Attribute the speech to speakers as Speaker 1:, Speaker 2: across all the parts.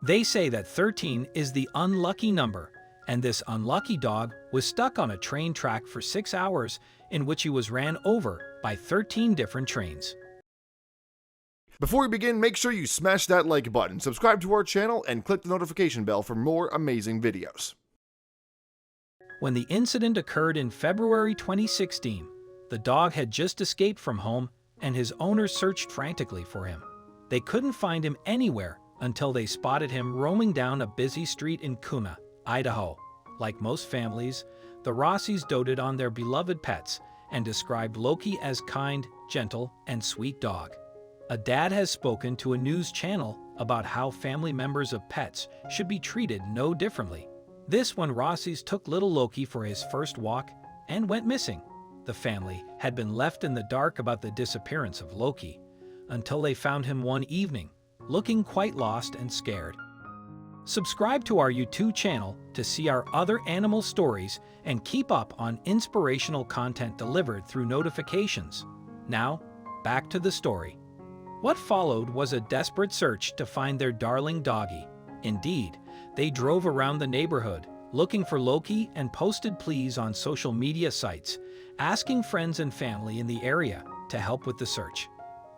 Speaker 1: They say that 13 is the unlucky number, and this unlucky dog was stuck on a train track for 6 hours in which he was ran over by 13 different trains.
Speaker 2: Before we begin, make sure you smash that like button, subscribe to our channel, and click the notification bell for more amazing videos.
Speaker 1: When the incident occurred in February 2016, the dog had just escaped from home and his owners searched frantically for him. They couldn't find him anywhere until they spotted him roaming down a busy street in Kuna, Idaho. Like most families, the Rossis doted on their beloved pets and described Loki as kind, gentle, and sweet dog. A dad has spoken to a news channel about how family members of pets should be treated no differently. This when Rossis took little Loki for his first walk and went missing. The family had been left in the dark about the disappearance of Loki until they found him one evening, looking quite lost and scared. Subscribe to our YouTube channel to see our other animal stories and keep up on inspirational content delivered through notifications. Now, back to the story. What followed was a desperate search to find their darling doggy. Indeed, they drove around the neighborhood, looking for Loki and posted pleas on social media sites, asking friends and family in the area to help with the search.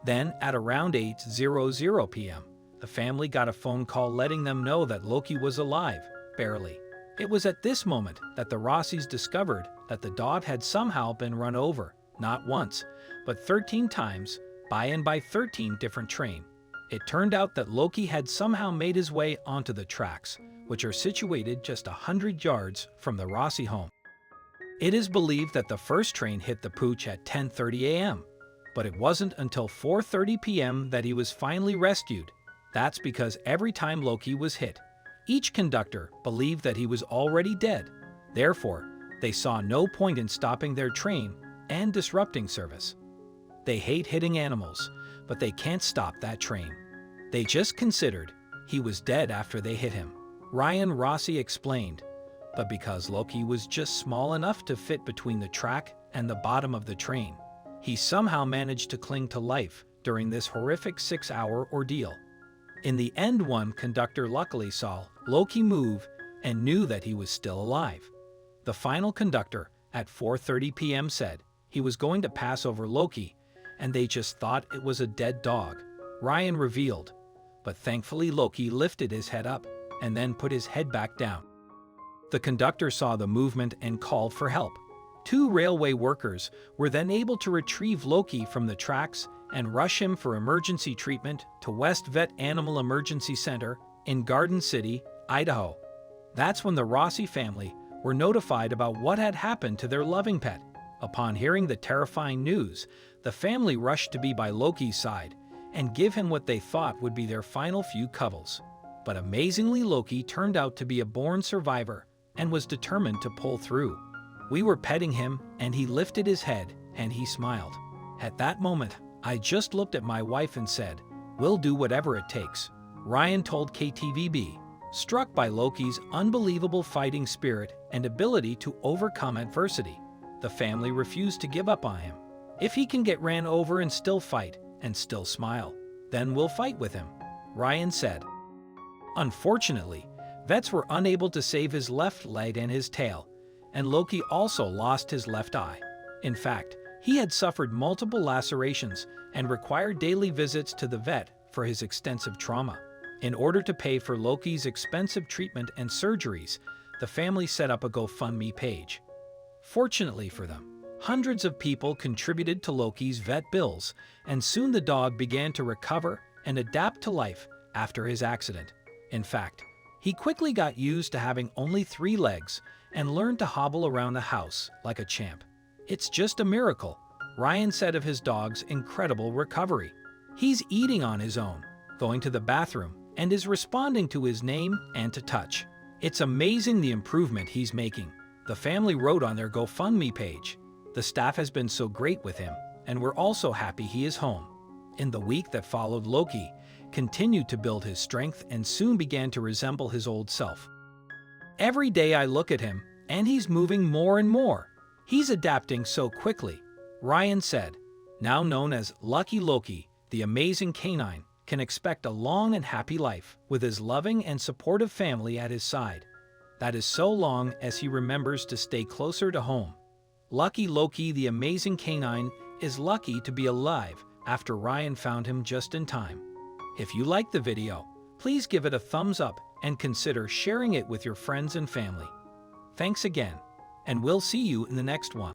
Speaker 1: Then, at around 8:00 p.m., the family got a phone call letting them know that Loki was alive, barely. It was at this moment that the Rossis discovered that the dog had somehow been run over, not once, but 13 times, by 13 different trains. It turned out that Loki had somehow made his way onto the tracks, which are situated just 100 yards from the Rossi home. It is believed that the first train hit the pooch at 10:30 a.m., but it wasn't until 4:30 p.m. that he was finally rescued. That's because every time Loki was hit, each conductor believed that he was already dead. Therefore, they saw no point in stopping their train and disrupting service. They hate hitting animals, but they can't stop that train. They just considered he was dead after they hit him. Ryan Rossi explained, but because Loki was just small enough to fit between the track and the bottom of the train, he somehow managed to cling to life during this horrific 6-hour ordeal. In the end, one conductor luckily saw Loki move and knew that he was still alive. The final conductor, at 4:30 p.m. said he was going to pass over Loki, and they just thought it was a dead dog, Ryan revealed. But thankfully Loki lifted his head up and then put his head back down. The conductor saw the movement and called for help. 2 railway workers were then able to retrieve Loki from the tracks and rush him for emergency treatment to West Vet Animal Emergency Center in Garden City, Idaho. That's when the Rossi family were notified about what had happened to their loving pet. Upon hearing the terrifying news, the family rushed to be by Loki's side and give him what they thought would be their final few cuddles. But amazingly, Loki turned out to be a born survivor and was determined to pull through. We were petting him and he lifted his head and he smiled. At that moment, I just looked at my wife and said, "We'll do whatever it takes," Ryan told KTVB, struck by Loki's unbelievable fighting spirit and ability to overcome adversity. The family refused to give up on him. If he can get ran over and still fight and still smile, then we'll fight with him, Ryan said. Unfortunately, vets were unable to save his left leg and his tail, and Loki also lost his left eye. In fact, he had suffered multiple lacerations and required daily visits to the vet for his extensive trauma. In order to pay for Loki's expensive treatment and surgeries, the family set up a GoFundMe page. Fortunately for them, hundreds of people contributed to Loki's vet bills, and soon the dog began to recover and adapt to life after his accident. In fact, he quickly got used to having only 3 legs and learned to hobble around the house like a champ. "It's just a miracle," Ryan said of his dog's incredible recovery. "He's eating on his own, going to the bathroom, and is responding to his name and to touch. It's amazing the improvement he's making," the family wrote on their GoFundMe page. "The staff has been so great with him, and we're also happy he is home." In the week that followed, Loki continued to build his strength and soon began to resemble his old self. "Every day I look at him, and he's moving more and more. He's adapting so quickly," Ryan said. Now known as Lucky Loki, the amazing canine can expect a long and happy life with his loving and supportive family at his side. That is so long as he remembers to stay closer to home. Lucky Loki the amazing canine is lucky to be alive after Ryan found him just in time. If you liked the video, please give it a thumbs up and consider sharing it with your friends and family. Thanks again, and we'll see you in the next one.